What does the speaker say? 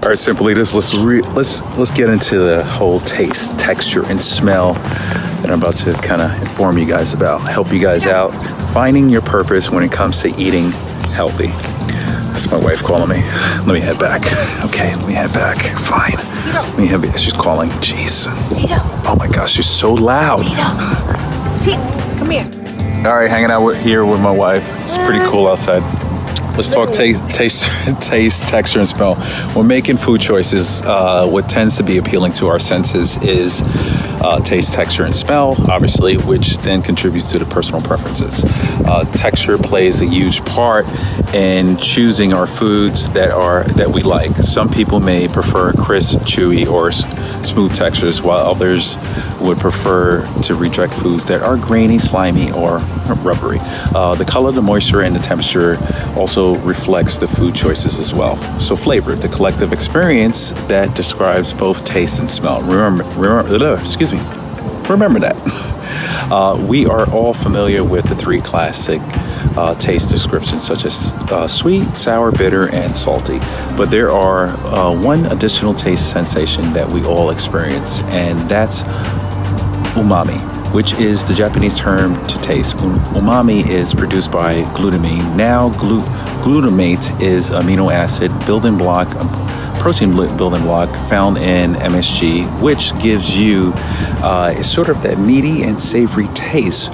All right, Simple Eaters, let's get into the whole taste, texture, and smell that I'm about to kind of inform you guys about, help you guys out, finding your purpose when it comes to eating healthy. That's my wife calling me. Let me head back. Okay, let me head back. Fine. Let me head back. She's calling. Jeez. Tito. Oh my gosh, she's so loud. Tito, come here. All right, hanging out here with my wife. It's pretty cool outside. Let's talk taste, texture, and smell. When making food choices, what tends to be appealing to our senses is taste, texture, and smell, obviously, which then contributes to the personal preferences. Texture plays a huge part in choosing our foods that we like. Some people may prefer crisp, chewy, or smooth textures, while others would prefer to reject foods that are grainy, slimy, or rubbery. The color, the moisture, and the temperature also reflects the food choices as well. So flavor, the collective experience that describes both taste and smell. Remember that. We are all familiar with the three classic taste descriptions, such as sweet, sour, bitter, and salty. But there are one additional taste sensation that we all experience, and that's umami, which is the Japanese term to taste. Umami is produced by glutamine. Now, glutamate is amino acid building block, protein building block found in MSG, which gives you sort of that meaty and savory taste